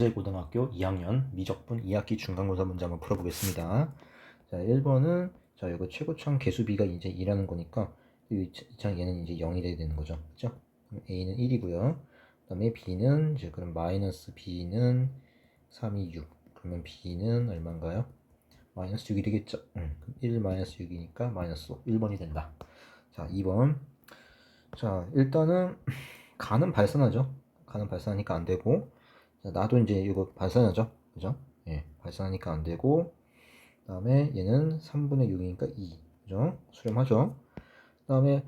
고등학교 2학년 미적분 2학기 중간고사 문제 한번 풀어보겠습니다. 자, 1번은 자, 이거 최고점 개수비가 이제 2라는 거니까 얘는 이제 0이 돼야 되는 거죠. 그죠? A는 1이고요. 그 다음에 B는 이제 그럼 마이너스 B는 3이 6. 그러면 B는 얼마인가요? 마이너스 6이 되겠죠? 그럼 1 마이너스 6이니까 마이너스 5. 1번이 된다. 자, 2번. 자, 일단은 가는 발산하죠. 가는 발산하니까 안 되고. 자, 나도 이제 이거 발산하죠. 그죠? 예, 발산하니까 안 되고. 그 다음에 얘는 3분의 6이니까 2. 그죠? 수렴하죠. 그 다음에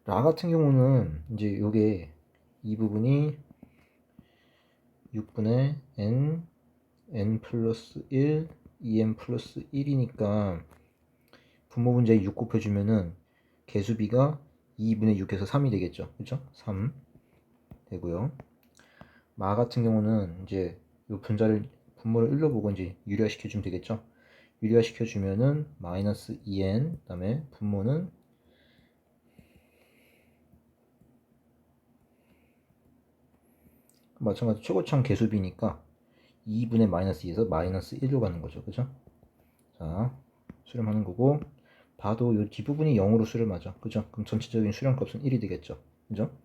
라 같은 경우는 이제 요게 이 부분이 6분의 n 플러스 1, 2n 플러스 1이니까 분모 분자에 6 곱해주면은 개수비가 2분의 6에서 3이 되겠죠. 그죠? 3 되고요. 마 같은 경우는 이제 요 분모를 1로 보고 이제 유리화 시켜주면 되겠죠. 유리화 시켜주면은 마이너스 2n, 그 다음에 분모는 마찬가지 최고차항 개수비니까 2분의 마이너스 2에서 마이너스 1로 가는 거죠. 그죠? 자, 수렴하는 거고, 봐도 요 뒷부분이 0으로 수렴하죠. 그죠? 그럼 전체적인 수렴값은 1이 되겠죠. 그죠?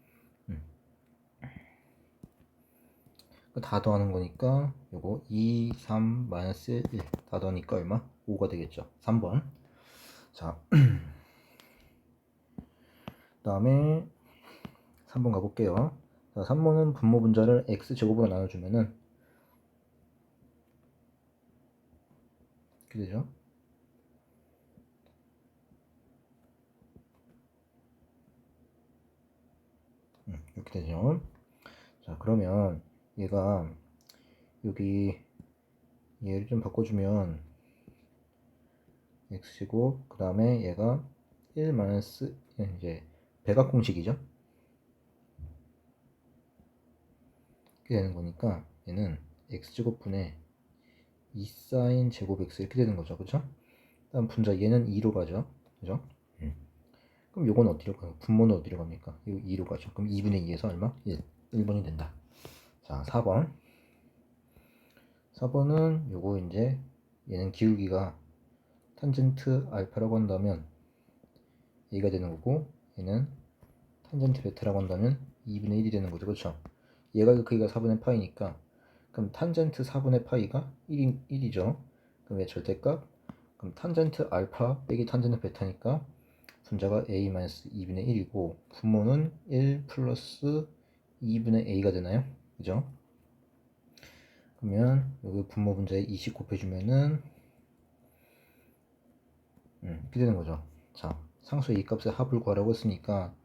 다 더하는 거니까 요거 2, 3, 마이너스 1 다 더하니까 얼마? 5가 되겠죠. 3번. 자, 그 다음에 3번 가볼게요. 자, 3번은 분모 분자를 x제곱으로 나눠주면은 이렇게 되죠. 이렇게 되죠. 자, 그러면 얘가 여기 얘를 좀 바꿔주면 x제곱 그 다음에 얘가 1 마이너스 이제 백악공식이죠. 이렇게 되는 거니까 얘는 x제곱분의 2 사인 제곱 x 이렇게 되는 거죠. 그쵸? 다음 분자 얘는 2로 가죠. 그죠? 그럼 요건 어디로 가요? 분모는 어디로 갑니까? 이거 2로 가죠. 그럼 2분의 2에서 얼마? 1. 1번이 된다. 자, 4번. 4번은 요거 이제 얘는 기울기가 탄젠트 알파라고 한다면 a가 되는 거고 얘는 탄젠트 베타라고 한다면 2분의 1이 되는 거죠. 그렇죠? 얘가 그 크기가 4분의 파이니까 그럼 탄젠트 4분의 파이가 1이죠. 그럼 얘 절대값 그럼 탄젠트 알파 빼기 탄젠트 베타니까 분자가 a-2분의 1이고 분모는 1 플러스 2분의 a가 되나요? 그죠? 그러면 여기 분모 분자에 20 곱해주면은 이렇게 되는 거죠. 자, 상수의 이 값의 합을 구하라고 했으니까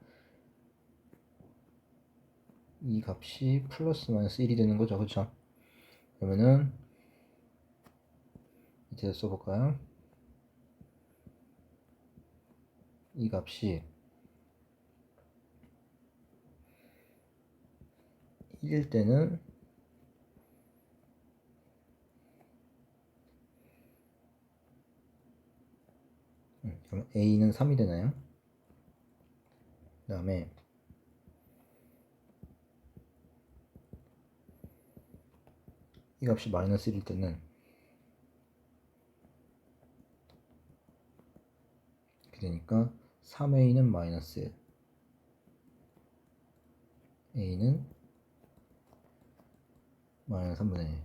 이 값이 플러스 마이너스 1이 되는 거죠. 그쵸? 그러면은 이제 써볼까요? 이 값이 1일 때는 그럼 a는 3이 되나요? 그 다음에 이 값이 마이너스 1일 때는 이렇게 되니까 3a는 마이너스 1 a는 마이너스 3분의 1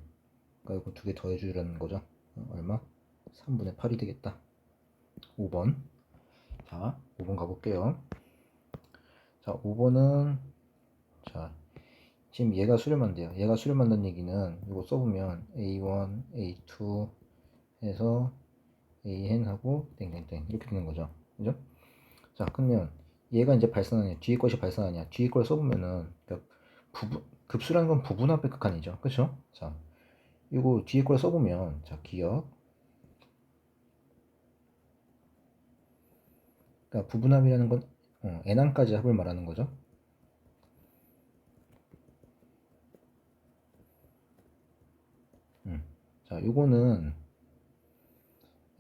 그러니까 이거 두 개 더해주라는 거죠. 얼마? 3분의 8이 되겠다. 5번. 자, 5번 가볼게요. 자, 5번은 자 지금 얘가 수렴한대요. 얘가 수렴한다는 얘기는 이거 써보면 A1, A2 해서 AN하고 땡땡땡 이렇게 되는 거죠. 그죠? 자, 그러면 얘가 이제 발산하냐, 뒤에 것이 발산하냐, 뒤에 걸 써보면은 그러니까 급수라는 건 부분합의 극한이죠. 그렇죠? 자, 이거 뒤에 걸 써보면 자, 기억. 그러니까 부분합이라는 건 n항까지 합을 말하는 거죠. 자, 요거는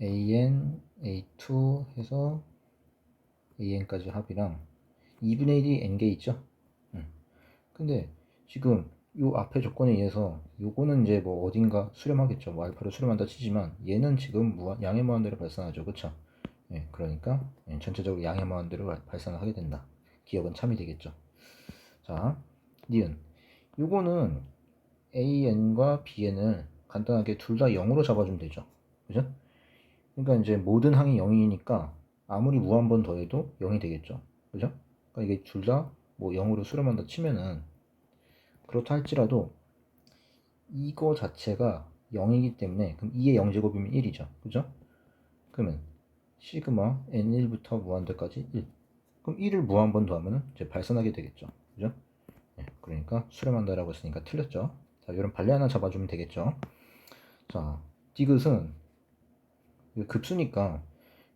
AN, A2 해서 AN까지 합이랑 2분의 1이 n개 있죠. 근데 지금 요 앞에 조건에 의해서 요거는 이제 뭐 어딘가 수렴하겠죠. 뭐 알파를 수렴한다 치지만 얘는 지금 양의 무한대로 발산하죠. 그쵸? 예, 그러니까 전체적으로 양의 무한대로 발산을 하게 된다. 기억은 참이 되겠죠. 자, 니은 요거는 AN과 BN을 간단하게 둘 다 0으로 잡아주면 되죠. 그죠? 그러니까 이제 모든 항이 0이니까 아무리 무 한 번 더해도 0이 되겠죠. 그죠? 그러니까 이게 둘 다 뭐 0으로 수렴한다 치면은 그렇다 할지라도 이거 자체가 0이기 때문에 그럼 2의 0제곱이면 1이죠. 그죠? 그러면 시그마 n1부터 무한대까지 1. 그럼 1을 무 한 번 더하면 이제 발산하게 되겠죠. 그죠? 네, 그러니까 수렴한다라고 했으니까 틀렸죠. 자, 이런 발레 하나 잡아주면 되겠죠. 자, 디귿은 급수니까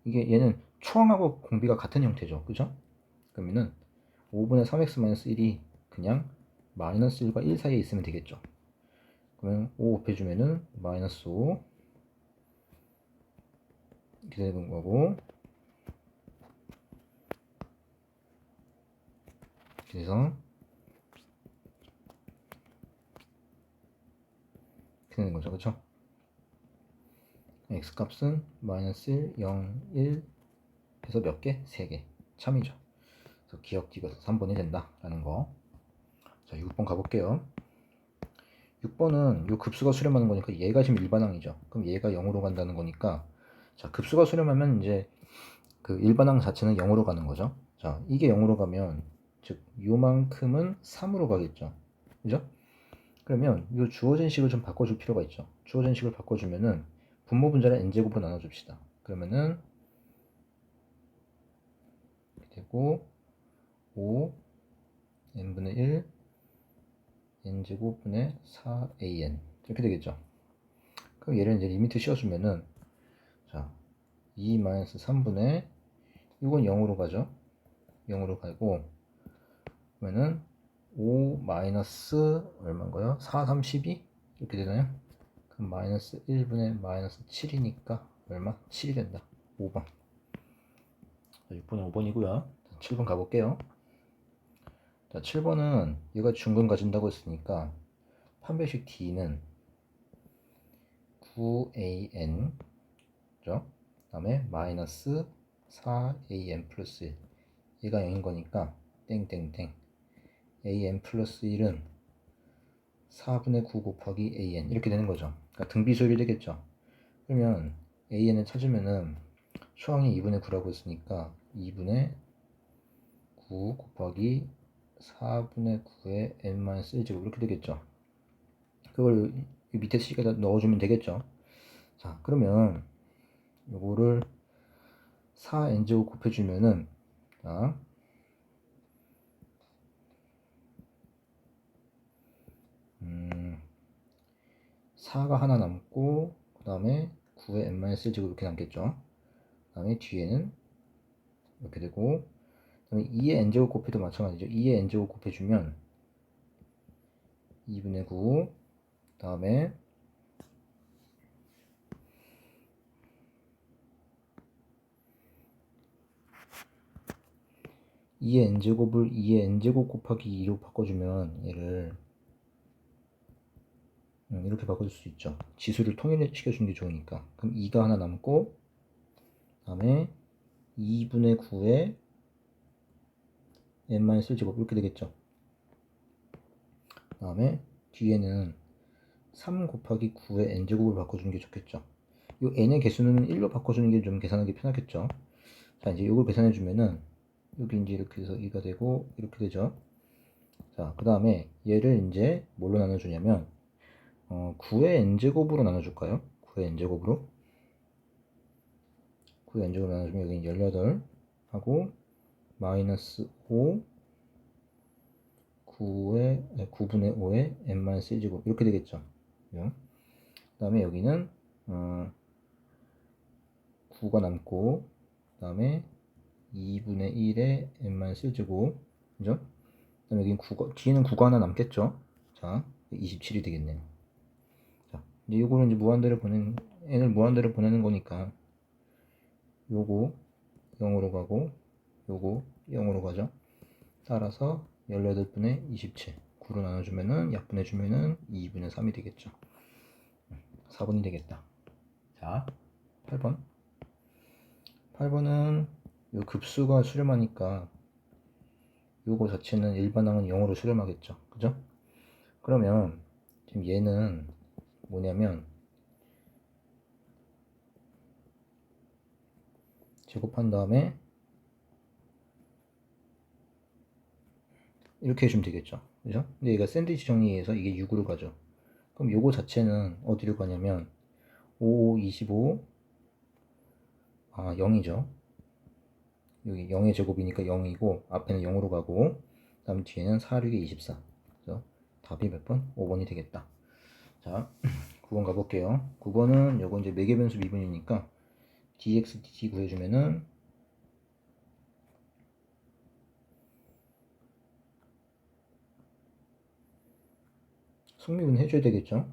이게 얘는 초항하고 공비가 같은 형태죠. 그죠? 그러면은 5분의 3x-1이 그냥 마이너스 1과 1 사이에 있으면 되겠죠. 그러면 5 곱해주면은 마이너스 5 이렇게 되는 거고, 그래서 이렇게 되는 거죠. 그쵸? x 값은 마이너스 1, 0, 1 해서 몇 개? 3개. 참이죠. 그래서 기억 디귿 3번이 된다라는 거. 자, 6번 가볼게요. 6번은 요 급수가 수렴하는 거니까 얘가 지금 일반항이죠. 그럼 얘가 0으로 간다는 거니까, 자, 급수가 수렴하면 이제 그 일반항 자체는 0으로 가는 거죠. 자, 이게 0으로 가면 즉 요만큼은 3으로 가겠죠. 그죠? 그러면 이 주어진 식을 좀 바꿔줄 필요가 있죠. 주어진 식을 바꿔주면은 분모 분자를 n제곱으로 나눠줍시다. 그러면은 이렇게 되고 5 n분의 1 n제곱분의 4an 이렇게 되겠죠. 그럼 얘를 이제 리미트 씌워주면은 자 2-3분의 이건 0으로 가죠. 0으로 가고 그러면은 5 마이너스 얼마인가요? 4, 3, 12 이렇게 되나요? 그럼 마이너스 1분의 마이너스 7이니까 얼마? 7이 된다. 5번. 6번은 5번이고요. 7번 가볼게요. 자, 7번은 얘가 중근 가진다고 했으니까 판별식 D는 9an 죠? 그 다음에 마이너스 4an 플러스 1 얘가 0인 거니까 땡땡땡 an 플러스 1은 4분의 9 곱하기 an 이렇게 되는 거죠. 그러니까 등비소율이 되겠죠. 그러면 an을 찾으면은 초항이 2분의 9라고 했으니까 2분의 9 곱하기 4분의 9에 n-1제곱 이렇게 되겠죠. 그걸 밑에 식에다 넣어주면 되겠죠. 자, 그러면 요거를 4n제곱 곱해주면은 자 4가 하나 남고 그 다음에 9에 n-1제곱 이렇게 남겠죠. 그 다음에 뒤에는 이렇게 되고 그 다음에 2의 n제곱 곱해도 마찬가지죠. 2의 n제곱 곱해주면 2분의 9 그 다음에 2의 n제곱을 2의 n제곱 곱하기 2로 바꿔주면 얘를 이렇게 바꿔줄 수 있죠. 지수를 통일시켜주는 게 좋으니까. 그럼 2가 하나 남고 그 다음에 2분의 9에 n-1제곱 이렇게 되겠죠. 그 다음에 뒤에는 3 곱하기 9에 n제곱을 바꿔주는 게 좋겠죠. 이 n의 개수는 1로 바꿔주는 게 좀 계산하기 편하겠죠. 자, 이제 이걸 계산해주면은 여기 이제 이렇게 해서 2가 되고 이렇게 되죠. 자, 그 다음에 얘를 이제 뭘로 나눠주냐면 9의 n제곱으로 나눠줄까요? 9의 n제곱으로 9의 n제곱 나눠주면 여기 18 하고 마이너스 5 9분의 5에 n-1제곱 이렇게 되겠죠. 그 다음에 여기는 9가 남고 그 다음에 2분의 1에 n-1제곱 그죠? 그 다음에 여기 뒤에는 9가 하나 남겠죠. 자 27이 되겠네요. 자 이제 요거는 이제 무한대로 n을 무한대로 보내는 거니까 요거 0으로 가고 요거 0으로 가죠. 따라서 18분의 27 9로 나눠주면은 약분해주면은 2분의 3이 되겠죠. 4번이 되겠다. 자, 8번. 8번은 요 급수가 수렴하니까 요거 자체는 일반항은 0으로 수렴하겠죠. 그죠? 그러면 지금 얘는 뭐냐면 제곱한 다음에 이렇게 해주면 되겠죠. 그죠? 근데 얘가 샌드위치 정리해서 이게 6으로 가죠. 그럼 요거 자체는 어디로 가냐면 5, 25, 0이죠. 여기 0의 제곱이니까 0이고 앞에는 0으로 가고 다음 뒤에는 4, 6에 24. 그래서 답이 몇 번? 5번이 되겠다. 자, 9번 가볼게요. 9번은 요거 이제 매개 변수 미분이니까 dx dt 구해주면은 속미분 해줘야 되겠죠.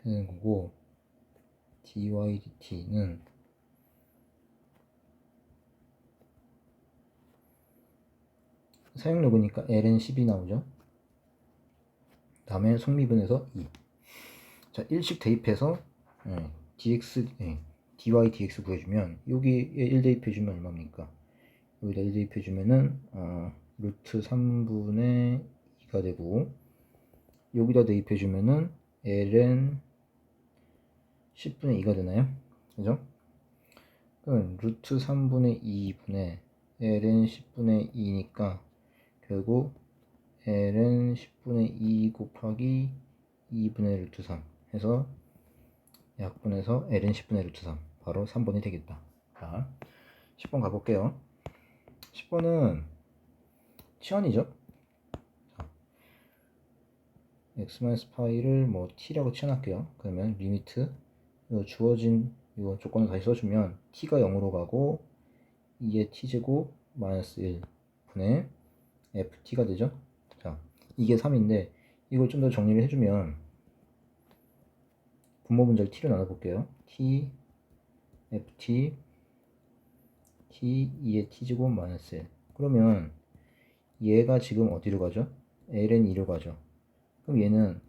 되는 거고 dy dt는 사용료 보니까 ln 10이 나오죠. 다음에 속미분에서 2. 자, 일식 대입해서 dx dy dx 구해주면 여기에 1 대입해주면 얼마입니까? 여기다 1 대입해주면은 루트 3분의 2가 되고 여기다 대입해주면은 ln 10분의 2가 되나요? 그죠? 그럼 루트 3분의 2분의 ln 10분의 2니까 결국 ln 10분의 2 곱하기 2분의 루트 3 해서 약분해서 ln 10분의 루트 3 바로 3번이 되겠다. 자, 10번 가볼게요. 10번은 치환이죠. 자, x-파이를 뭐 t라고 치환할게요. 그러면 리미트 주어진 이 조건을 다시 써주면 t가 0으로 가고 2의 t제곱 마이너스 1 분의 ft가 되죠. 자, 이게 3인데 이걸 좀 더 정리를 해주면 분모 분자를 t로 나눠볼게요. t, ft, t, 2의 t제곱 마이너스 1. 그러면 얘가 지금 어디로 가죠? ln 2로 가죠. 그럼 얘는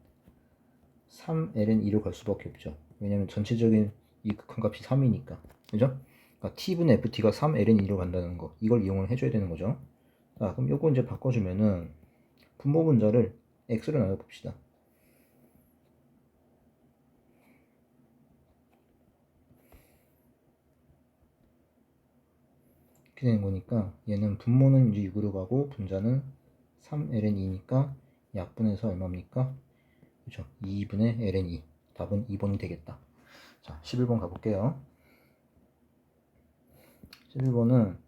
3ln 2로 갈 수밖에 없죠. 왜냐면 전체적인 이 극한값이 3이니까. 그죠? 그러니까 t분의 ft가 3ln 2로 간다는 거. 이걸 이용을 해줘야 되는 거죠. 자, 그럼 요거 이제 바꿔주면은 분모 분자를 x로 나눠봅시다. 이렇게 되는 거니까 얘는 분모는 이제 6으로 가고 분자는 3ln2니까 약분해서 얼마입니까? 그렇죠. 2분의 ln2. 답은 2번이 되겠다. 자, 11번 가볼게요. 11번은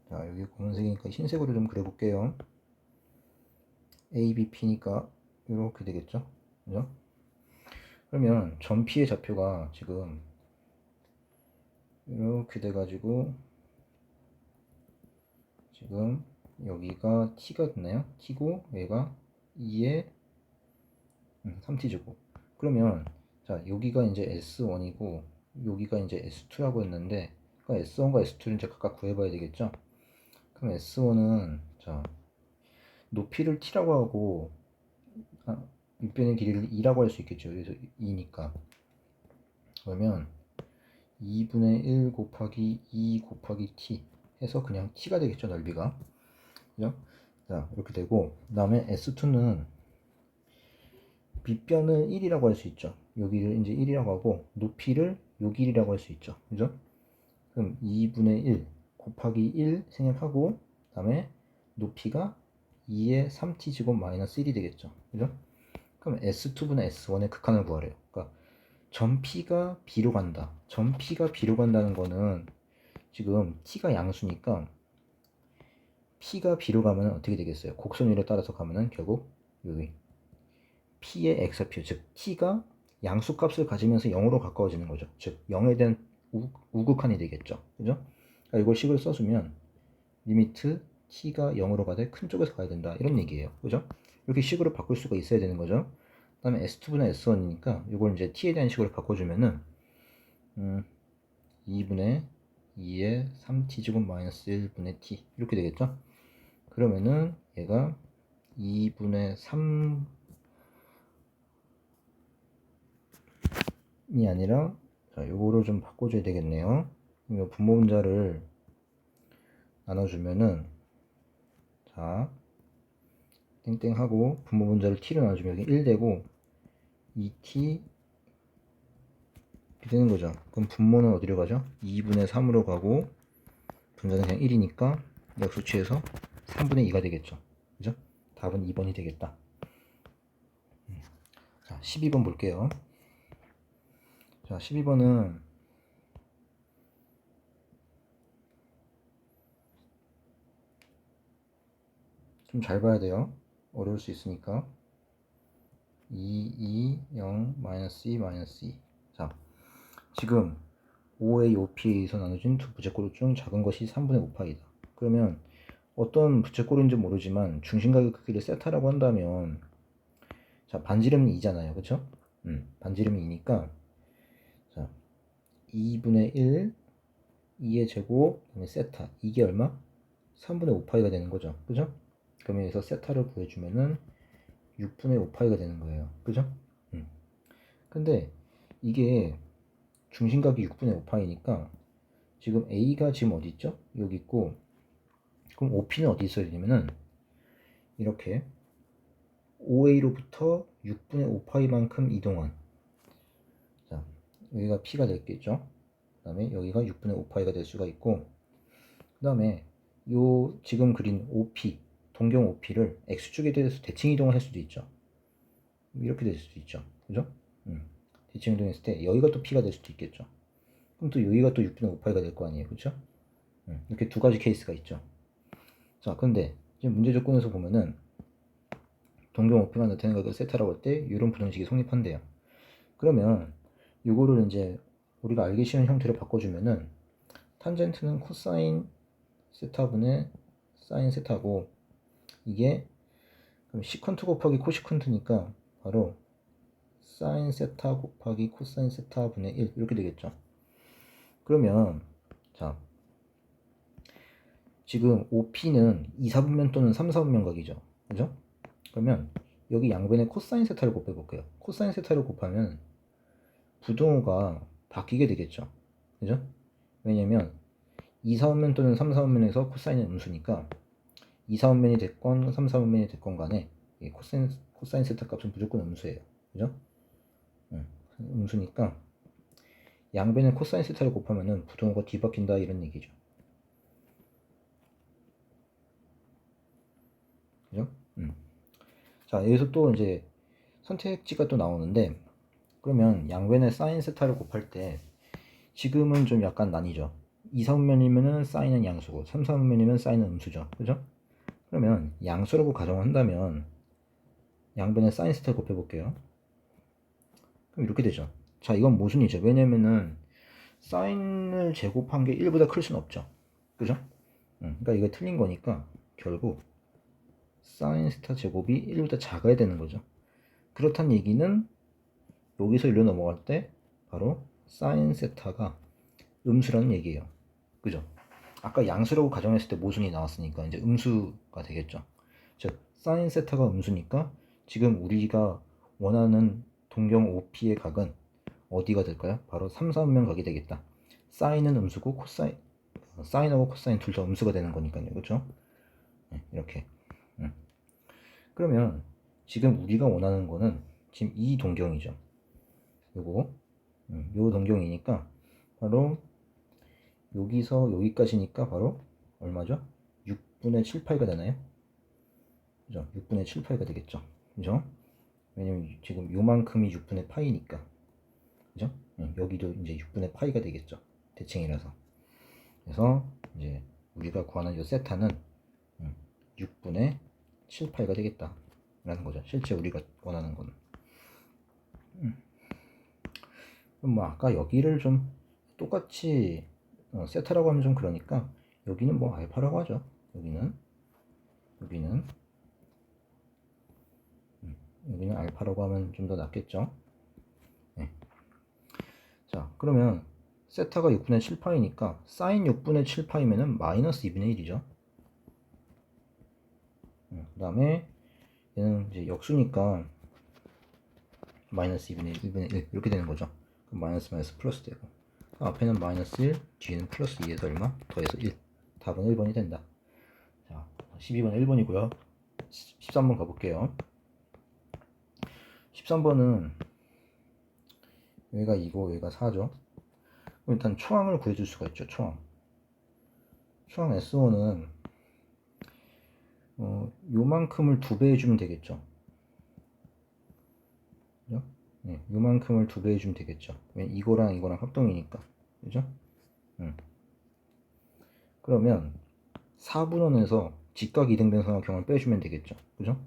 자, 여기 검은색이니까 흰색으로 좀 그려볼게요. ABP니까 이렇게 되겠죠. 그죠? 그러면 전 P의 좌표가 지금 이렇게 돼가지고 지금 여기가 T가 됐나요? T고 얘가 2의 3T제곱. 그러면 자, 여기가 이제 S1이고 여기가 이제 S2라고 했는데 그러니까 S1과 S2를 이제 각각 구해봐야 되겠죠. 그럼 S1은 자, 높이를 T라고 하고 밑변의 길이를 2라고 할 수 있겠죠. 그래서 2니까 그러면 2분의 1 곱하기 2 곱하기 T 해서 그냥 T가 되겠죠. 넓이가. 그죠? 자, 이렇게 되고 그 다음에 S2는 밑변을 1이라고 할 수 있죠. 여기를 이제 1이라고 하고 높이를 요 길이라고 할 수 있죠. 그죠? 그럼 2분의 1 곱하기 1 생략하고 그 다음에 높이가 2의 3t 제곱 마이너스 1이 되겠죠. 그죠? 그럼 S2분의 S1의 극한을 구하래요. 그러니까 전 P가 B로 간다. 전 P가 B로 간다는 거는 지금 T가 양수니까 P가 B로 가면 어떻게 되겠어요? 곡선위로 따라서 가면은 결국 여기 P의 X표, 즉 T가 양수값을 가지면서 0으로 가까워지는 거죠. 즉 0에 대한 우극한이 되겠죠. 그죠? 그러니까 이걸 식을 써주면 리미트 T가 0으로 가되 큰 쪽에서 가야 된다. 이런 얘기예요. 그죠? 이렇게 식으로 바꿀 수가 있어야 되는 거죠. 그 다음에 S2분의 S1이니까 이걸 이제 T에 대한 식으로 바꿔주면은 2분의 2의 3t제곱 마이너스 1분의 t 이렇게 되겠죠? 그러면은 얘가 2분의 3이 아니라 자, 요거를 좀 바꿔줘야 되겠네요. 이 분모 분자를 나눠주면은 자 땡땡하고 분모 분자를 t로 나눠주면 여기 1 되고 2t 이렇게 되는 거죠. 그럼 분모는 어디로 가죠? 2분의 3으로 가고 분자는 그냥 1이니까 역수 취해서 3분의 2가 되겠죠. 그죠? 답은 2번이 되겠다. 자, 12번 볼게요. 자, 12번은 좀 잘 봐야 돼요. 어려울 수 있으니까. 2, 0, 마이너스 2, 마이너스 2. 자, 지금 OA, OP에서 나눠진 두 부채꼴 중 작은 것이 3분의 5파이다. 그러면 어떤 부채꼴인지 모르지만 중심각의 크기를 세타라고 한다면 자, 반지름은 2잖아요. 그쵸? 반지름이 2니까 자, 2분의 1, 2의 제곱, 그다음에 세타. 이게 얼마? 3분의 5파이가 되는 거죠. 그죠? 그러면 여기서 세타를 구해주면은 6분의 5파이가 되는 거예요. 그죠? 근데 이게 중심각이 6분의 5파이니까 지금 A가 지금 어디 있죠? 여기 있고 그럼 OP는 어디 있어야 되냐면은 이렇게 OA로부터 6분의 5파이만큼 이동한 자 여기가 P가 됐겠죠? 그 다음에 여기가 6분의 5파이가 될 수가 있고 그 다음에 요 지금 그린 OP 동경 OP를 X축에 대해서 대칭 이동을 할 수도 있죠. 이렇게 될 수도 있죠. 그죠? 대칭 이동했을 때 여기가 또 P가 될 수도 있겠죠. 그럼 또 여기가 또 6분의 5파이가 될 거 아니에요. 그쵸? 이렇게 두 가지 케이스가 있죠. 자, 근데 지금 문제 조건에서 보면은 동경 OP가 나타내는 각을 세타라고 할 때 이런 부등식이 성립한대요. 그러면 이거를 이제 우리가 알기 쉬운 형태로 바꿔주면은 탄젠트는 코사인 세타분의 사인 세타고 이게 그럼 시컨트 곱하기 코시컨트니까 바로 사인 세타 곱하기 코사인 세타분의 1 이렇게 되겠죠. 그러면 자 지금 OP는 2, 4분면 또는 3, 4분면 각이죠. 그죠? 그러면 여기 양변에 코사인 세타를 곱해 볼게요. 코사인 세타를 곱하면 부등호가 바뀌게 되겠죠. 그죠? 왜냐면 2, 4분면 또는 3, 4분면에서 코사인은 음수니까 2, 4분면이 됐건 3, 4분면이 됐건 간에 코사인 세타 값은 무조건 음수예요. 그죠? 음수니까 양변에 코사인 세타를 곱하면은 부등호가 뒤바뀐다 이런 얘기죠. 그죠? 자, 여기서 또 이제 선택지가 또 나오는데 그러면 양변에 사인 세타를 곱할 때 지금은 좀 약간 나뉘죠. 2, 3분면이면은 사인은 양수고 3, 4분면이면 사인은 음수죠. 그죠? 그러면 양수라고 가정한다면 양변에 사인 세타를 곱해 볼게요. 그럼 이렇게 되죠. 자, 이건 모순이죠. 왜냐면은 사인을 제곱한 게 1보다 클 수는 없죠. 그죠? 그러니까 이거 틀린 거니까 결국 사인 세타 제곱이 1보다 작아야 되는 거죠. 그렇다는 얘기는 여기서 일로 넘어갈 때 바로 사인 세타가 음수라는 얘기예요. 그죠? 아까 양수라고 가정했을 때 모순이 나왔으니까 이제 음수가 되겠죠. 즉 사인 세타가 음수니까 지금 우리가 원하는 동경 OP의 각은 어디가 될까요? 바로 3, 4분면 각이 되겠다. 사인은 음수고 코사인 사인하고 코사인 둘 다 음수가 되는 거니까요. 그렇죠? 이렇게. 그러면 지금 우리가 원하는 거는 지금 이 동경이죠. 요거 요 동경이니까 바로 여기서 여기까지니까 바로 얼마죠? 6분의 7파이가 되나요? 그죠? 6분의 7파이가 되겠죠. 그죠? 왜냐면 지금 요만큼이 6분의 파이니까. 그죠? 여기도 이제 6분의 파이가 되겠죠. 대칭이라서. 그래서 이제 우리가 구하는 요 세타는 6분의 7파이가 되겠다. 라는 거죠. 실제 우리가 원하는 거는. 그럼 뭐 아까 여기를 좀 똑같이 세타라고 하면 좀 그러니까 여기는 뭐 알파라고 하죠. 여기는 알파라고 하면 좀 더 낫겠죠. 네. 자, 그러면 세타가 6분의 7파이니까 사인 6분의 7파이면은 마이너스 2분의 1이죠. 그 다음에 얘는 이제 역수니까 마이너스 2분의 1, 1분의 1 이렇게 되는 거죠. 그럼 마이너스 마이너스 플러스 되고 앞에는 마이너스 1, 뒤에는 플러스 2에서 얼마? 더해서 1. 답은 1번이 된다. 자, 12번 1번이고요. 13번 가볼게요. 13번은 여기가 2고 여기가 4죠. 일단 초항을 구해줄 수가 있죠. 초항 S1은 요만큼을 2배 해주면 되겠죠. 그죠? 네, 요만큼을 2배 해주면 되겠죠. 왜 이거랑 이거랑 합동이니까. 그죠? 그러면 4분원에서 직각 이등변 삼각형을 빼주면 되겠죠. 그죠?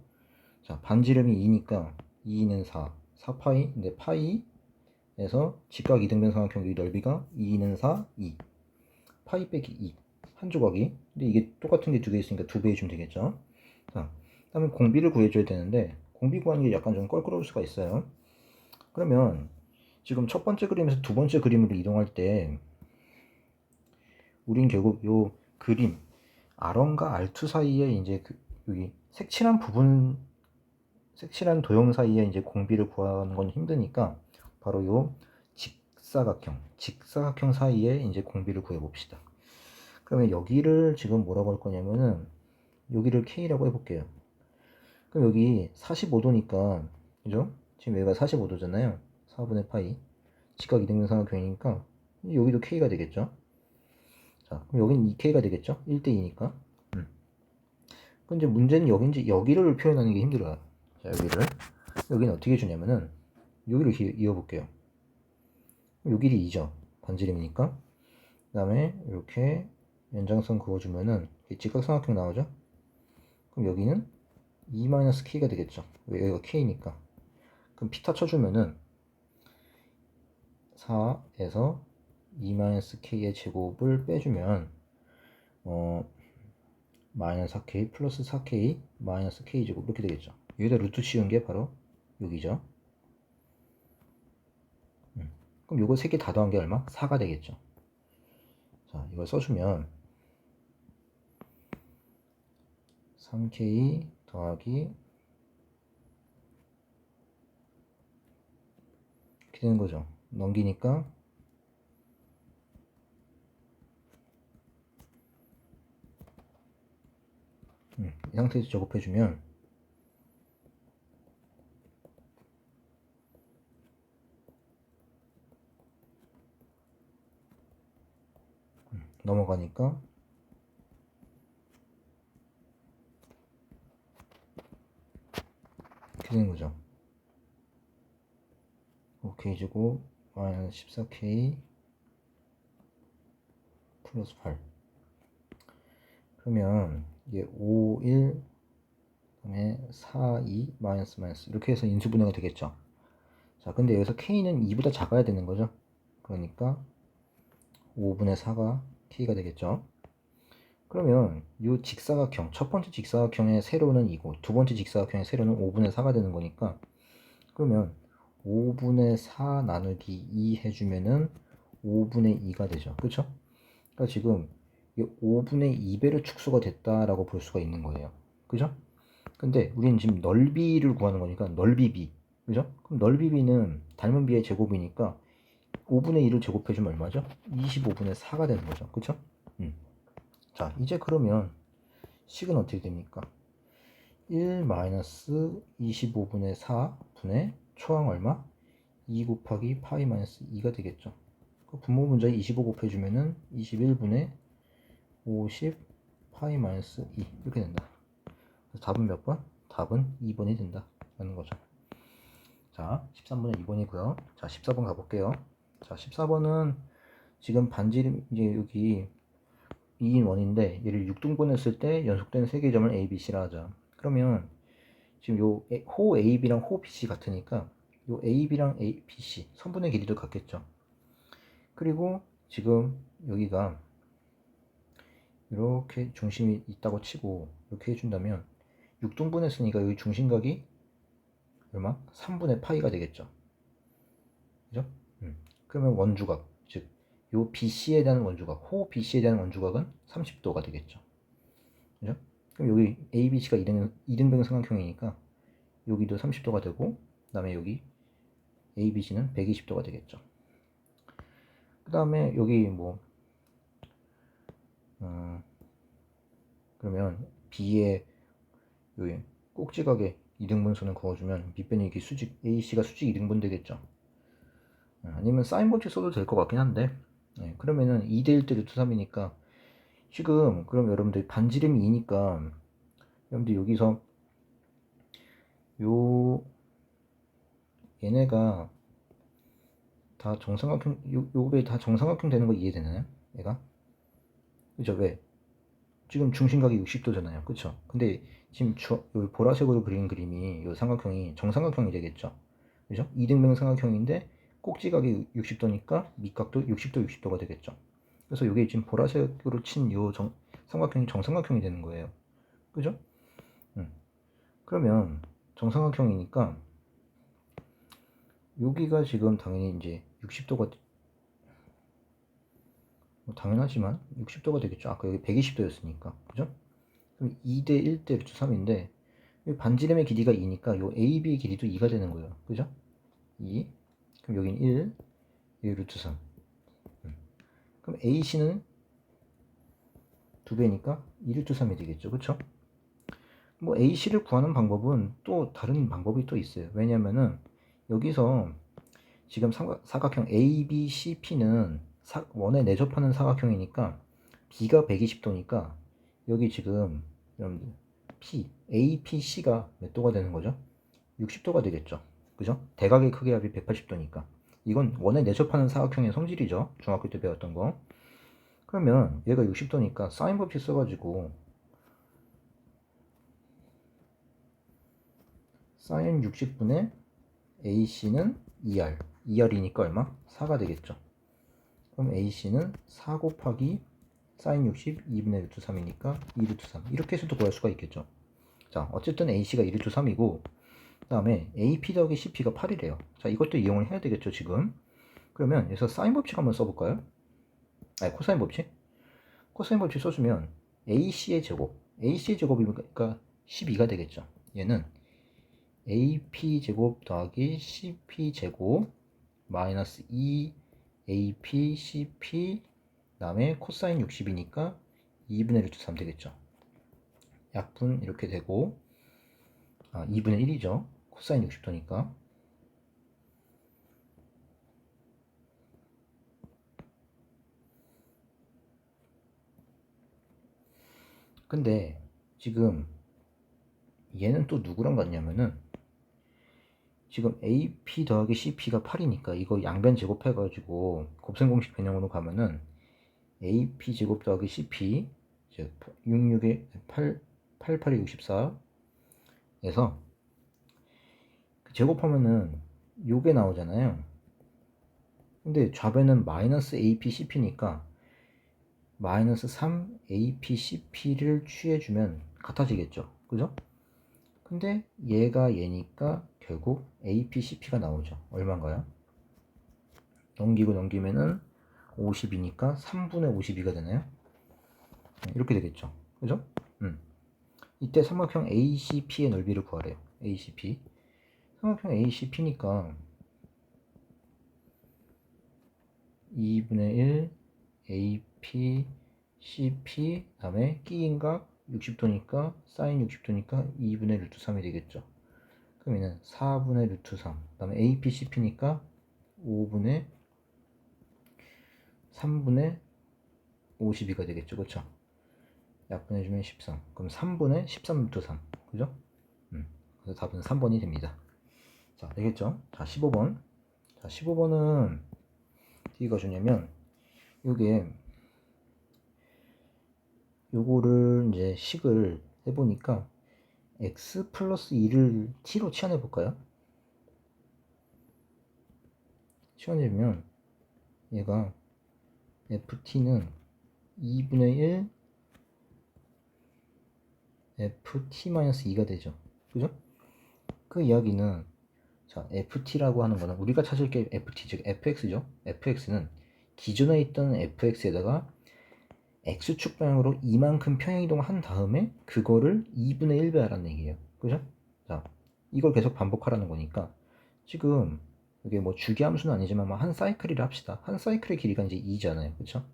자, 반지름이 2니까 2는 4, 4파이, 근데 파이에서 직각 이등변 삼각형 의 넓이가 2는 4, 2. 파이 빼기 2. 한 조각이. 근데 이게 똑같은 게 두 개 있으니까 2배 해주면 되겠죠. 자, 그 다음에 공비를 구해줘야 되는데, 공비 구하는 게 약간 좀 껄끄러울 수가 있어요. 그러면 지금 첫 번째 그림에서 두 번째 그림으로 이동할 때, 우린 결국 요 그림, R1과 R2 사이에 이제 여기 색칠한 부분, 색칠한 도형 사이에 이제 공비를 구하는 건 힘드니까, 바로 요 직사각형 사이에 이제 공비를 구해 봅시다. 그러면 여기를 지금 뭐라고 할 거냐면은 여기를 K라고 해볼게요. 그럼 여기 45도니까 그죠? 지금 여기가 45도잖아요. 4분의 파이 직각 이등변 삼각형이니까 여기도 K가 되겠죠. 자, 그럼 여기는 2K가 되겠죠. 1대2니까. 그럼 이제 문제는 여기를 표현하는 게 힘들어요. 자, 여기는 어떻게 주냐면은 여기를 이어볼게요. 요 길이 2죠. 반지름이니까. 그 다음에 이렇게 연장선 그어주면은 직각삼각형 나오죠. 그럼 여기는 2-K가 되겠죠. 왜 여기가 K니까. 그럼 피타 쳐주면은 4에서 2-K의 제곱을 빼주면 마이너스 4K 플러스 4K 마이너스 K 제곱 이렇게 되겠죠. 여기다 루트 씌운 게 바로 여기죠. 그럼 요거 3개 다 더한 게 얼마? 4가 되겠죠. 자, 이걸 써주면 3K 더하기 이렇게 되는 거죠. 넘기니까 이 상태에서 작업해주면 넘어가니까 이렇게 되는 거죠. 5K 제곱 마이너스 14K 플러스 8. 그러면 이게 5, 1 그다음에 4, 2 마이너스 이렇게 해서 인수분해가 되겠죠. 자, 근데 여기서 K는 2보다 작아야 되는 거죠. 그러니까 5분의 4가 K가 되겠죠. 그러면 이 직사각형, 첫 번째 직사각형의 세로는 2고 두 번째 직사각형의 세로는 5분의 4가 되는 거니까, 그러면 5분의 4 나누기 2 해주면은 5분의 2가 되죠. 그쵸? 그러니까 지금 5분의 2배로 축소가 됐다라고 볼 수가 있는 거예요. 그죠? 근데 우리는 지금 넓이를 구하는 거니까 넓이 b. 그죠? 그럼 넓이 b는 닮은 b의 제곱이니까 5분의 2를 제곱해주면 얼마죠? 25분의 4가 되는 거죠. 그쵸? 자, 이제 그러면 식은 어떻게 됩니까? 1 마이너스 25분의 4분의 초항 얼마? 2 곱하기 파이 마이너스 2가 되겠죠. 그 분모 분자에 25 곱해주면은 21분의 50 파이 마이너스 2 이렇게 된다. 답은 몇 번? 답은 2번이 된다 라는 거죠. 자, 13번은 2번이고요. 자, 14번 가볼게요. 자, 14번은 지금 반지름 이제 여기 2인 1인데 얘를 6등분 했을 때 연속된 3개의 점을 A, B, C라 하자. 그러면 지금 호 AB랑 호 BC 같으니까 요 AB랑 BC 선분의 길이도 같겠죠. 그리고 지금 여기가 이렇게 중심이 있다고 치고 이렇게 해준다면 6등분 했으니까 여기 중심각이 얼마? 3분의 파이가 되겠죠. 그죠? 그러면 원주각, 즉 요 BC에 대한 원주각, 호 BC에 대한 원주각은 30도가 되겠죠. 그죠? 그럼 여기 ABC가 2등분 삼각형이니까 여기도 30도가 되고, 그 다음에 여기 ABC는 120도가 되겠죠. 그 다음에 여기 뭐 그러면 B에 여기 꼭지각에 2등분선을 그어주면 밑변이 이렇게 수직 AC가 수직 2등분 되겠죠. 아니면 사인 법칙 써도 될 것 같긴 한데, 그러면은 2대 1대 루트 3이니까 지금 그럼 여러분들 반지름이 2니까 여러분들 여기서 요 얘네가 다 정삼각형, 요게 다 정삼각형 되는 거 이해되나요? 얘가? 그죠? 왜? 지금 중심각이 60도잖아요. 그쵸? 근데 지금 요 보라색으로 그린 그림이 요 삼각형이 정삼각형이 되겠죠? 그죠? 이등변 삼각형인데 꼭지각이 60도니까 밑각도 60도 60도가 되겠죠. 그래서 이게 지금 보라색으로 친 요 삼각형이 정삼각형이 되는 거예요. 그죠? 그러면 정삼각형이니까 여기가 지금 당연히 이제 60도가 당연하지만 60도가 되겠죠. 아까 여기 120도였으니까. 그죠? 그럼 2대 1대 루트 3인데 반지름의 길이가 2니까 요 AB의 길이도 2가 되는 거예요. 그죠? 2. 그럼 여기는 1, 여기 루트 3. 그럼 AC는 2배니까 2 루트 3이 되겠죠. 그쵸? 뭐 AC를 구하는 방법은 또 다른 방법이 또 있어요. 왜냐면은 여기서 지금 사각형 ABCP는 원에 내접하는 사각형이니까 B가 120도니까 여기 지금 여러분들 APC가 몇 도가 되는 거죠? 60도가 되겠죠. 그죠? 대각의 크기 합이 180도니까 이건 원에 내접하는 사각형의 성질이죠. 중학교 때 배웠던 거. 그러면 얘가 60도니까 사인 법칙 써가지고 사인 60분의 AC는 2R 2R이니까 얼마? 4가 되겠죠. 그럼 AC는 4 곱하기 사인 60 2분의 루트 3이니까 2 루트 3 이렇게 해서도 구할 수가 있겠죠. 자, 어쨌든 AC가 2 루트 3이고 그 다음에 AP 더하기 CP가 8이래요. 자, 이것도 이용을 해야 되겠죠 지금. 그러면 여기서 사인 법칙 한번 써볼까요? 아니, 코사인 법칙. 코사인 법칙 써주면 AC의 제곱 AC의 제곱이니까 12가 되겠죠. 얘는 AP 제곱 더하기 CP 제곱 마이너스 2 AP CP 다음에 코사인 60이니까 2분의 루트 3 되겠죠. 약분 이렇게 되고 2분의 1이죠. 코사인 60도니까. 근데 지금 얘는 또 누구랑 같냐면은 지금 AP 더하기 CP가 8이니까 이거 양변 제곱해가지고 곱셈공식 변형으로 가면은 AP 제곱 더하기 CP 66에 8, 88이 64에서 제곱하면은 요게 나오잖아요. 근데 좌변은 마이너스 AP CP니까 마이너스 3 AP CP를 취해주면 같아지겠죠. 그죠? 근데 얘가 얘니까 결국 AP CP가 나오죠. 얼마인가요? 넘기고 넘기면은 50이니까 3분의 52가 되나요? 이렇게 되겠죠. 그죠? 이때 삼각형 ACP의 넓이를 구하래요. ACP. 삼각형 ACP니까 2분의 1 AP CP 다음에 끼인각 60도니까 사인 60도니까 2분의 루트 3이 되겠죠. 그러면 4분의 루트 3 다음에 AP CP니까 5분의 3분의 52가 되겠죠. 그쵸? 약분해주면 13. 그럼 3분의 13 루트 3. 그죠? 그래서 답은 3번이 됩니다. 자, 되겠죠? 자, 15번. 자, 15번은 어디가 주냐면, 요거를 이제 식을 해보니까, x 플러스 2를 t로 치환해볼까요? 치환해보면, 얘가 ft는 2분의 1 ft-2가 되죠. 그죠? 그 이야기는 자, ft라고 하는 거는 우리가 찾을 게 ft 즉 fx죠. fx는 기존에 있던 fx에다가 x축 방향으로 이만큼 평행이동을 한 다음에 그거를 2분의 1배 하라는 얘기예요. 그죠? 자, 이걸 계속 반복하라는 거니까 지금 이게 뭐 주기함수는 아니지만 뭐 한 사이클이라 합시다. 한 사이클의 길이가 이제 2잖아요. 그쵸?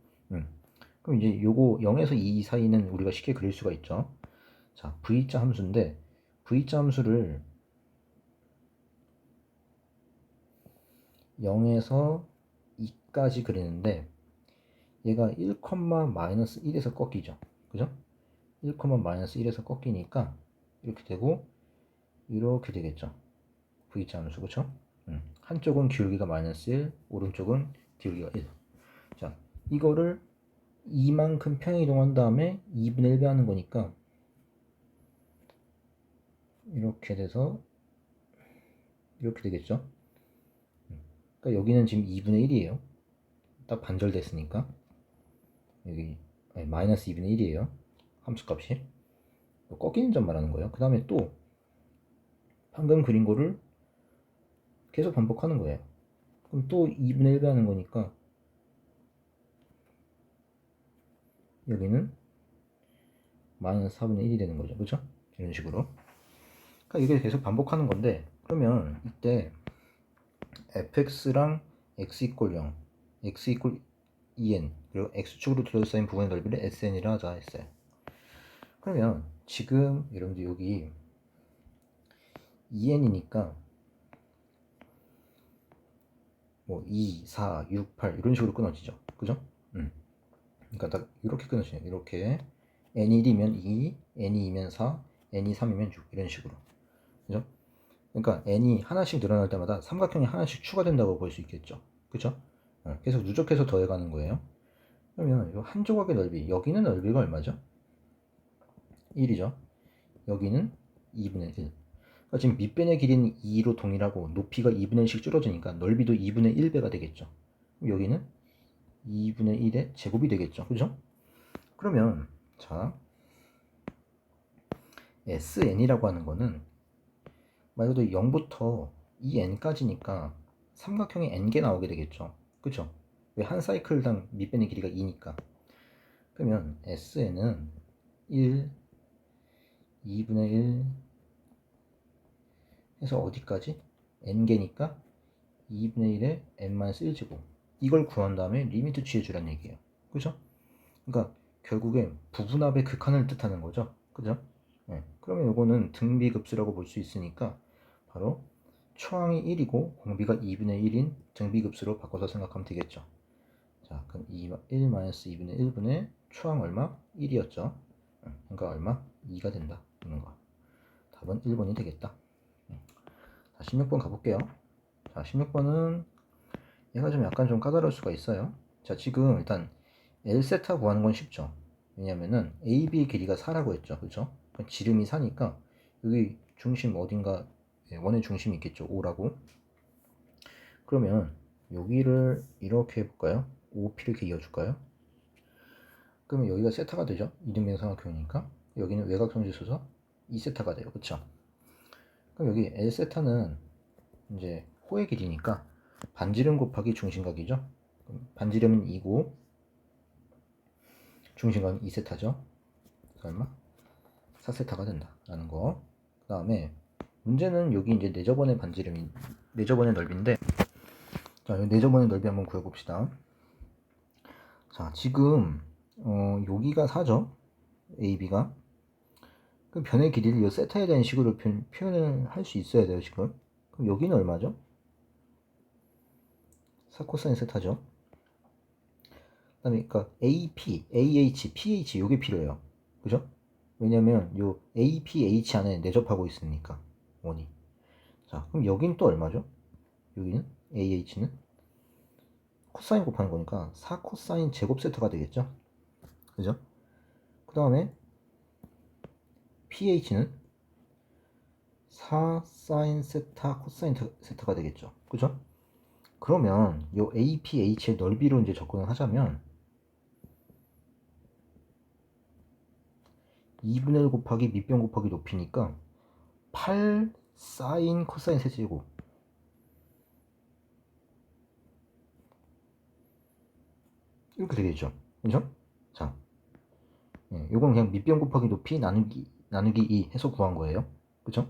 그럼 이제 요거 0에서 2 사이는 우리가 쉽게 그릴 수가 있죠. 자, V자 함수인데 V자 함수를 0에서 2까지 그리는데 얘가 1,-1에서 꺾이죠. 그죠? 1,-1에서 꺾이니까 이렇게 되고 이렇게 되겠죠. V자 함수. 그쵸? 한쪽은 기울기가 -1, 오른쪽은 기울기가 1. 자, 이거를 이만큼 평행이동한 다음에 2분의 1배 하는 거니까 이렇게 돼서 이렇게 되겠죠. 그러니까 여기는 지금 2분의 1이에요. 딱 반절됐으니까 여기 마이너스 2분의 1이에요. 함수값이 꺾이는 점 말하는 거예요. 그 다음에 또 방금 그린 거를 계속 반복하는 거예요. 그럼 또 2분의 1배 하는 거니까 여기는 마이너스 4분의 1이 되는 거죠. 그죠? 이런 식으로. 그러니까 이게 계속 반복하는 건데 그러면 이때 fx랑 x 이퀄 0, x 이퀄 2n 그리고 x축으로 둘러싸인 부분의 넓이를 sn이라 하자 했어요. 그러면 지금 여러분들 여기 2n이니까 뭐 2, 4, 6, 8 이런 식으로 끊어지죠. 그죠? 그러니까 딱 이렇게 끊어지네요. 이렇게 n이 1이면 2, n이 2면 4, n이 3이면 6 이런 식으로. 그죠? 그러니까 n이 하나씩 늘어날 때마다 삼각형이 하나씩 추가된다고 볼 수 있겠죠. 그죠? 계속 누적해서 더해가는 거예요. 그러면 이 한 조각의 넓이, 여기는 넓이가 얼마죠? 1이죠. 여기는 2분의 1. 그러니까 지금 밑변의 길이는 2로 동일하고 높이가 2분의 1씩 줄어드니까 넓이도 2분의 1배가 되겠죠. 여기는 2분의 1의 제곱이 되겠죠. 그죠? 그러면 자 SN이라고 하는 거는 말 그대로 0부터 2n까지니까 삼각형이 n개 나오게 되겠죠. 그죠? 왜 한 사이클당 밑변의 길이가 2니까. 그러면 SN은 1, 2분의 1 해서 어디까지? n개니까 2분의 1에 n-1제곱. 이걸 구한 다음에 리미트 취해주라는 얘기예요. 그죠? 그러니까 결국에 부분합의 극한을 뜻하는 거죠. 그죠? 네. 그러면 이거는 등비급수라고 볼 수 있으니까 바로 초항이 1이고 공비가 2분의 1인 등비급수로 바꿔서 생각하면 되겠죠. 자, 그럼 1-2분의 1분의 초항 얼마? 1이었죠. 그러니까 얼마? 2가 된다. 이런 거. 답은 1번이 되겠다. 자, 16번 가볼게요. 자, 16번은 얘가 좀 약간 좀 까다로울 수가 있어요. 자, 지금 일단 L세타 구하는 건 쉽죠. 왜냐면은 AB의 길이가 4라고 했죠. 그죠? 지름이 4니까 여기 중심 어딘가 원의 중심이 있겠죠. 5라고. 그러면 여기를 이렇게 해볼까요? OP를 이렇게 이어줄까요? 그러면 여기가 세타가 되죠. 이등변 삼각형이니까. 여기는 외곽선지 있어서 2세타가 돼요. 그쵸? 그럼 여기 L세타는 이제 호의 길이니까 반지름 곱하기 중심각이죠. 반지름은 2고 중심각은 2세타죠. 얼마? 4세타가 된다 라는 거. 그 다음에 문제는 여기 이제 내저번의 반지름이 내저번의 넓이인데 자, 내저번의 넓이 한번 구해봅시다. 자, 지금 여기가 4죠. AB가. 그 변의 길이를 이 세타에 대한 식으로 표현을 할 수 있어야 돼요, 지금. 그럼 여기는 얼마죠? 4 코사인 세타죠. 그 다음에 그러니까 AP, AH, PH 요게 필요해요. 그죠? 왜냐면 요 APH 안에 내접하고 있으니까 원이. 자, 그럼 여긴 또 얼마죠? 여기는 AH는 코사인 곱하는 거니까 4 코사인 제곱 세타가 되겠죠? 그죠? 그 다음에 PH는 4 사인 세타 코사인 세타가 되겠죠? 그죠? 그러면 요 APH의 넓이로 이제 접근을 하자면 2분의 1 곱하기 밑변 곱하기 높이니까 8 사인 코사인 세제곱 이렇게 되겠죠. 그죠? 자, 이건 그냥 밑변 곱하기 높이 나누기 2 해서 구한 거예요. 그쵸?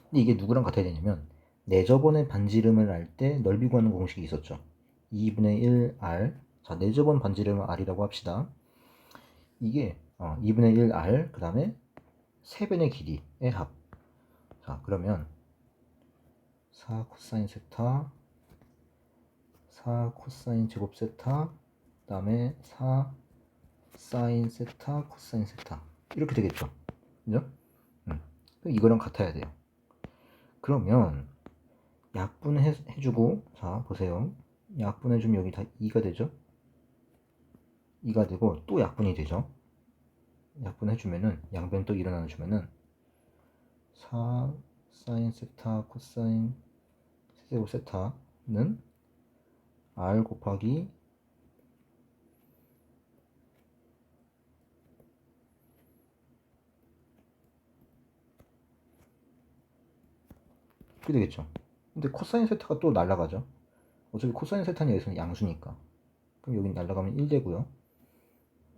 근데 이게 누구랑 같아야 되냐면 내저번의 반지름을 알 때 넓이 구하는 공식이 있었죠. 2분의 1r. 자, 내저번 반지름을 r이라고 합시다. 이게 2분의 1r 그 다음에 세변의 길이의 합. 자, 그러면 4 코사인 세타 4 코사인 제곱 세타 그 다음에 4 사인 세타 코사인 세타 이렇게 되겠죠. 그죠? 이거랑 같아야 돼요. 그러면 약분해주고, 자 보세요. 약분해주면 여기 다 2가 되죠. 2가 되고 또 약분이 되죠. 약분해주면은 양변 또 일어나주면은 4 사인 세타 코사인 세제곱 세타는 r 곱하기 이렇게 되겠죠. 근데 코사인 세타가 또 날아가죠. 어차피 코사인 세타는 여기서는 양수니까. 그럼 여기 날아가면 1 되고요.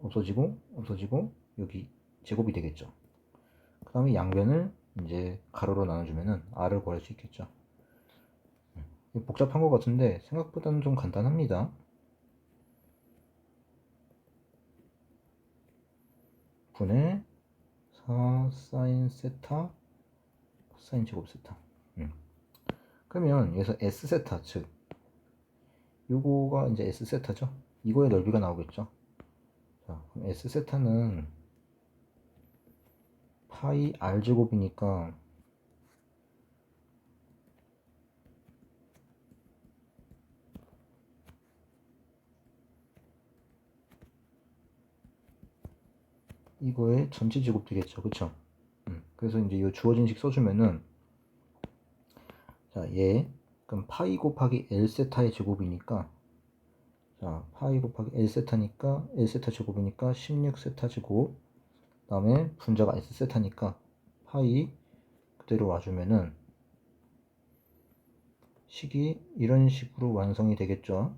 없어지고 여기 제곱이 되겠죠. 그 다음에 양변을 이제 가로로 나눠주면은 r을 구할 수 있겠죠. 복잡한 것 같은데 생각보다는 좀 간단합니다. 분의 4 사인 세타 코사인 제곱 세타. 그러면 여기서 s 세타 즉 요거가 이제 s 세타죠. 이거의 넓이가 나오겠죠. 자, 그럼 s 세타는 파이 r 제곱이니까 이거의 전체 제곱 되겠죠. 그쵸? 그래서 이제 이 주어진 식 써주면은 자, 그럼 파이 곱하기 L 세타의 제곱이니까 자, 파이 곱하기 L 세타니까 L 세타 제곱이니까 16 세타 제곱 그 다음에 분자가 S 세타니까 파이 그대로 와주면은 식이 이런 식으로 완성이 되겠죠.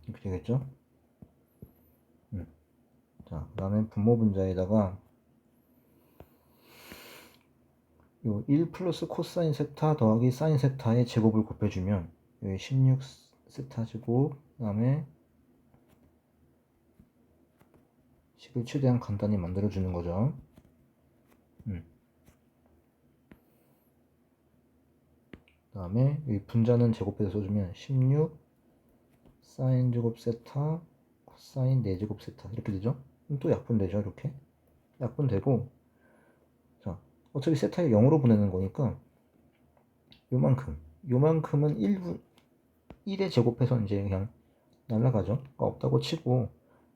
이렇게 되겠죠. 자, 그 다음에 분모 분자에다가 요 1 플러스 코사인 세타 더하기 사인 세타의 제곱을 곱해주면 여기 16 세타 제곱 그 다음에 식을 최대한 간단히 만들어주는 거죠. 그 다음에 여기 분자는 제곱해서 써주면 16 사인 제곱 세타 코사인 4제곱 세타 이렇게 되죠. 그럼 또 약분되죠. 이렇게 약분되고 자 어차피 세타를 0으로 보내는 거니까 요만큼은 1에 제곱해서 이제 그냥 날라가죠. 그러니까 없다고 치고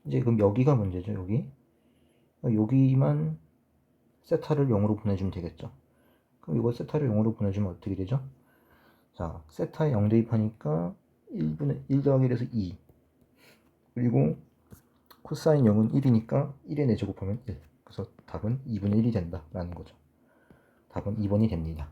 이제 그럼 여기가 문제죠. 여기만 세타를 0으로 보내주면 되겠죠. 그럼 이거 세타를 0으로 보내주면 어떻게 되죠? 자, 세타에 0 대입하니까 1 더하기 1에서 2 그리고 코사인 0은 1이니까 1에 4 제곱하면 1 그래서 답은 2분의 1이 된다 라는 거죠. 답은 2번이 됩니다.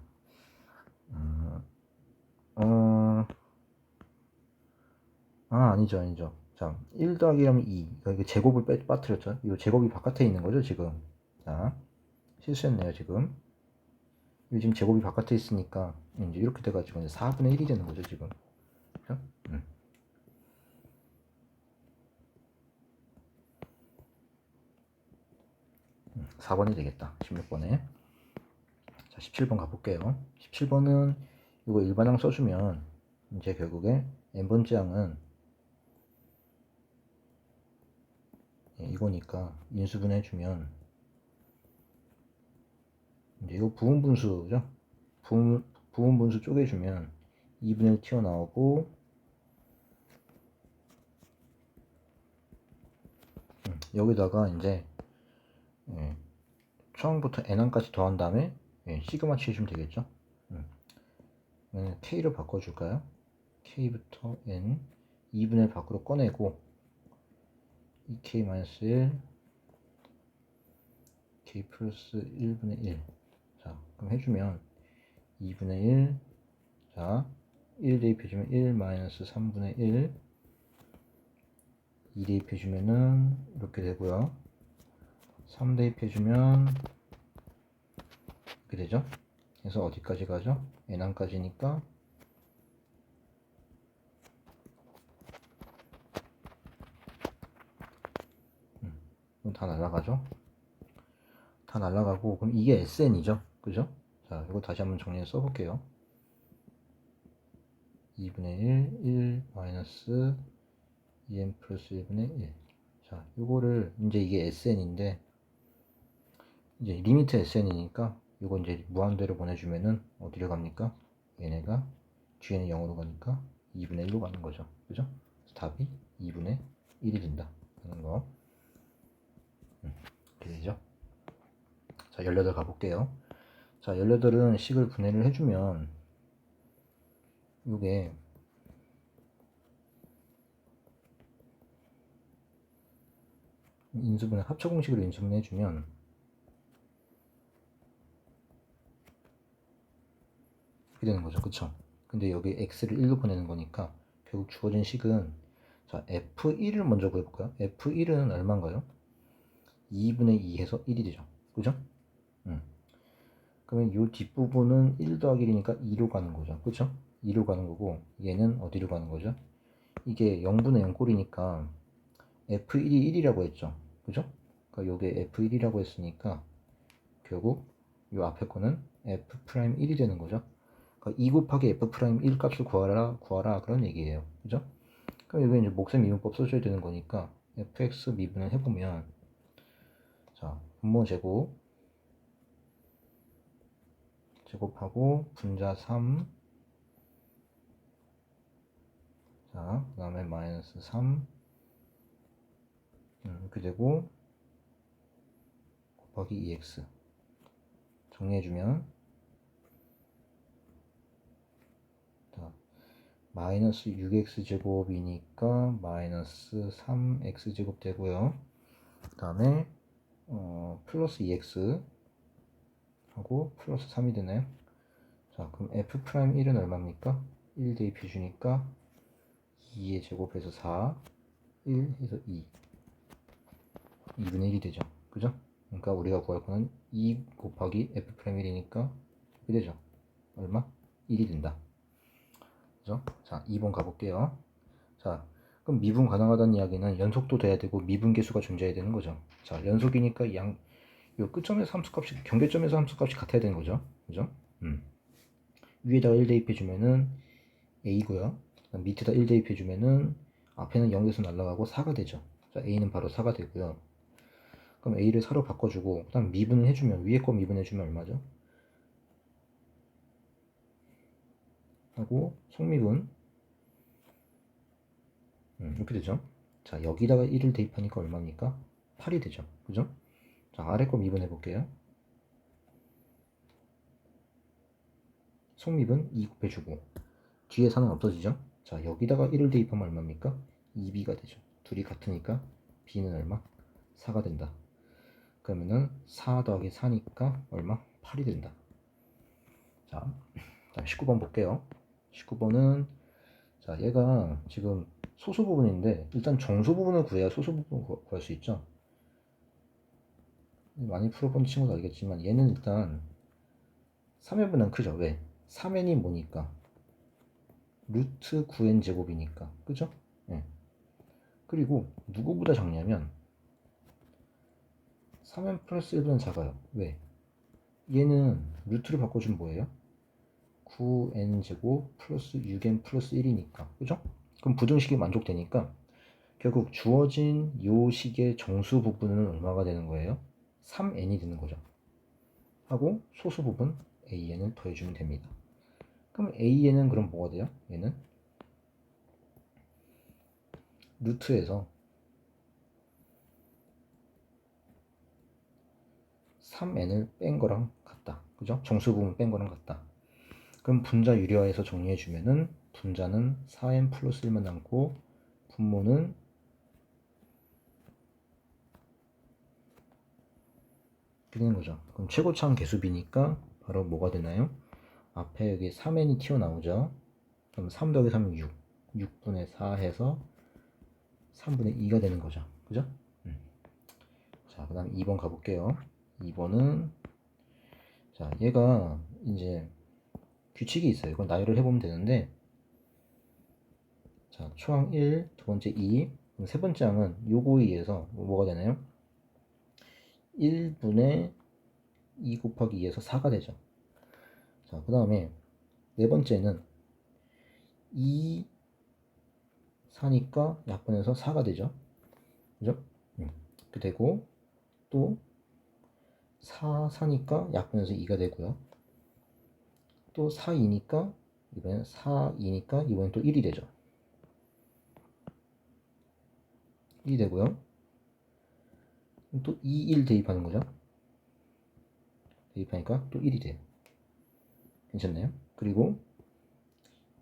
아니죠. 자, 1 더하기 하면 2 그러니까 제곱을 빠뜨렸죠. 이 제곱이 바깥에 있는 거죠 지금. 자, 실수했네요 지금. 지금 제곱이 바깥에 있으니까 이제 이렇게 돼가지고 이제 4분의 1이 되는 거죠 지금. 그죠? 4번이 되겠다. 16번에. 자, 17번 가볼게요. 17번은 이거 일반항 써주면 이제 결국에 n번째 항은 이거니까 인수분 해주면 이제 이거 부분분수죠. 부분분수 쪼개주면 2분의 1 튀어나오고 여기다가 이제 처음부터 n항까지 더한 다음에 시그마 취해주면 되겠죠. k를 바꿔줄까요? k부터 n 2분의 1 밖으로 꺼내고 2k-1 k 플러스 1분의 1 자, 그럼 해주면 2분의 1. 자, 1 대입해주면 1 마이너스 3분의 1. 2 대입해주면은 이렇게 되고요. 3 대입해주면 이렇게 되죠. 그래서 어디까지 가죠? n항까지니까 이건 다 날아가죠. 다 날아가고 그럼 이게 SN이죠. 그죠? 자, 이거 다시 한번 정리해서 써볼게요. 2분의 1, 1 마이너스 2n 플러스 1분의 1. 자, 요거를 이제 이게 SN인데 이제 리미트 SN이니까 요거 이제 무한대로 보내주면은 어디로 갑니까? 얘네가 뒤에는 0으로 가니까 2분의 1로 가는 거죠. 그죠? 그래서 답이 2분의 1이 된다. 하는 거. 이렇게 되죠. 자, 18 가볼게요. 자, 18은 식을 분해를 해주면 요게 인수분해 합쳐 공식으로 인수분해 해주면 이렇게 되는 거죠. 그쵸? 근데 여기 x를 1로 보내는 거니까 결국 주어진 식은 자, f1을 먼저 구해볼까요? f1은 얼마인가요? 2분의 2 해서 1이 되죠. 그죠? 그러면 이 뒷부분은 1 더하기 1이니까 2로 가는 거죠. 그쵸? 2로 가는 거고 얘는 어디로 가는 거죠? 이게 0분의 0 꼴이니까 f1이 1이라고 했죠. 그죠? 그러니까 요게 f1이라고 했으니까 결국 요 앞에 거는 f'1이 되는 거죠. 그러니까 2 곱하기 f'1 값을 구하라 그런 얘기예요. 그죠? 그럼 이거 이제 목셈 미분법 써줘야 되는 거니까 fx 미분을 해보면 자, 분모 제곱하고 분자 3 자, 그 다음에 마이너스 3 이렇게 되고 곱하기 2x 정리해주면 자, 마이너스 6x 제곱이니까 마이너스 3x 제곱 되고요. 그 다음에 플러스 2x 하고 플러스 3이 되나요? 자, 그럼 f'1은 얼마입니까? 1 대입해 주니까 2의 제곱해서 4 1 해서 2 2분의 1이 되죠. 그죠? 그러니까 우리가 구할 거는 2 곱하기 f'1이니까 이렇게 되죠. 얼마? 1이 된다. 그죠? 자, 2번 가볼게요. 자, 그럼 미분 가능하다는 이야기는 연속도 돼야 되고 미분 계수가 존재해야 되는 거죠. 자, 연속이니까 요 끝점에서 함수값이 경계점에서 함수값이 같아야 되는 거죠. 그죠? 위에다가 1 대입해 주면은 a고요. 밑에다 1 대입해 주면은 앞에는 0에서 날라가고 4가 되죠. 자, a는 바로 4가 되고요. 그럼 a를 4로 바꿔주고 그다음 미분을 해주면 위에 거 미분해주면 얼마죠? 하고 속미분 이렇게 되죠. 자, 여기다가 1을 대입하니까 얼마입니까? 8이 되죠. 그죠? 자, 아래 거 미분해 볼게요. 속미분 2 곱해주고 뒤에 4는 없어지죠. 자, 여기다가 1을 대입하면 얼마입니까? 2b가 되죠. 둘이 같으니까 b는 얼마? 4가 된다. 그러면은 4 더하기 4니까 얼마? 8이 된다. 자, 다음 19번 볼게요. 19번은 자, 얘가 지금 소수 부분인데 일단 정수 부분을 구해야 소수 부분을 구할 수 있죠. 많이 풀어본 친구도 알겠지만 얘는 일단 3n보다는 크죠. 왜? 3n이 뭐니까? 루트 9n 제곱이니까. 그죠? 네. 그리고 누구보다 작냐면 3n 플러스 1보다는 작아요. 왜? 얘는 루트를 바꿔주면 뭐예요? 9n 제곱 플러스 6n 플러스 1이니까. 그죠? 그럼 부등식이 만족되니까 결국 주어진 요 식의 정수 부분은 얼마가 되는 거예요? 3n이 되는 거죠. 하고 소수 부분 an을 더해주면 됩니다. 그럼 an은 그럼 뭐가 돼요? 얘는 루트에서 3n을 뺀 거랑 같다. 그죠? 정수 부분 뺀 거랑 같다. 그럼 분자 유리화해서 정리해주면은 분자는 4n 플러스 1만 남고 분모는 이렇게 되는 거죠. 그럼 최고차항 개수비니까 바로 뭐가 되나요? 앞에 여기 3n이 튀어나오죠. 그럼 3 더하기 3은 6. 6분의 4 해서 3분의 2가 되는 거죠. 그죠? 자, 그 다음 2번 가볼게요. 2번은, 자, 얘가 이제 규칙이 있어요. 이건 나열을 해보면 되는데, 자, 초항 1, 두 번째 2, 세 번째 항은 요거에 의해서 뭐가 되나요? 1분의 2 곱하기 2에서 4가 되죠. 자, 그 다음에 네 번째는 2, 4니까 약분해서 4가 되죠. 그죠? 그 되고, 또 4, 4니까 약분해서 2가 되고요. 또 4, 2니까, 이번엔 4, 2니까 이번엔 또 1이 되죠. 1이 되고요. 또 2, 1 대입하는 거죠. 대입하니까 또 1이 돼요. 괜찮나요? 그리고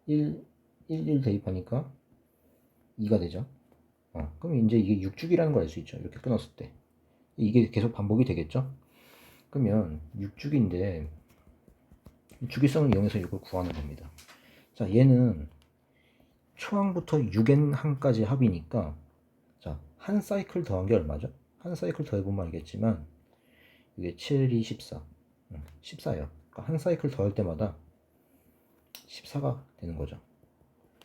1, 1 대입하니까 2가 되죠. 그럼 이제 이게 6주기라는 걸 알 수 있죠. 이렇게 끊었을 때. 이게 계속 반복이 되겠죠? 그러면 6주기인데 주기성을 이용해서 이걸 구하는 겁니다. 자, 얘는 초항부터 6n항까지 합이니까, 자, 한 사이클 더한 게 얼마죠? 한 사이클 더해보면 알겠지만 이게 7, 2, 14 14예요. 그러니까 한 사이클 더할 때마다 14가 되는 거죠.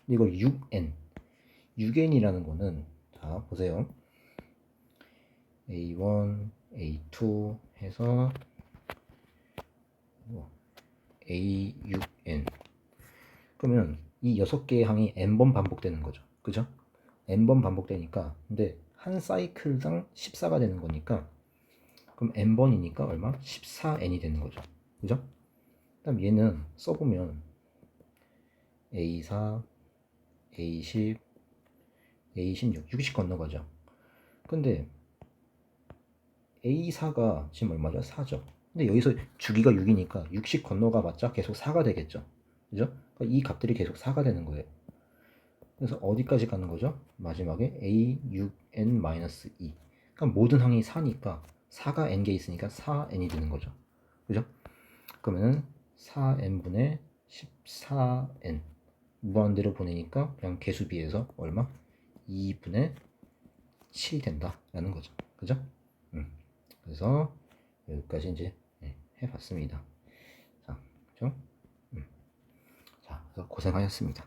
근데 이걸 6n이라는 거는, 자, 보세요. A1, A2 해서 A6n. 그러면 이 6개의 항이 n번 반복되는 거죠. 그죠? n번 반복되니까, 근데 한 사이클당 14가 되는 거니까, 그럼 n번이니까 얼마? 14n이 되는 거죠. 그죠? 그다음 얘는 써보면 A4, A10, A16, 60 건너가죠. 근데 A4가 지금 얼마죠? 4죠. 근데 여기서 주기가 6이니까 60 건너가 봤자 계속 4가 되겠죠. 그죠? 그러니까 이 값들이 계속 4가 되는 거예요. 그래서 어디까지 가는 거죠? 마지막에 A6n-2. 그러니까 모든 항이 4니까 4가 n개 있으니까 4n이 되는 거죠. 그죠? 그러면은 4n분의 14n 무한대로 보내니까 그냥 개수비에서 얼마? 2분의 7이 된다라는 거죠. 그죠? 그래서 여기까지 이제 해봤습니다. 자, 그죠? 자, 그래서 고생하셨습니다.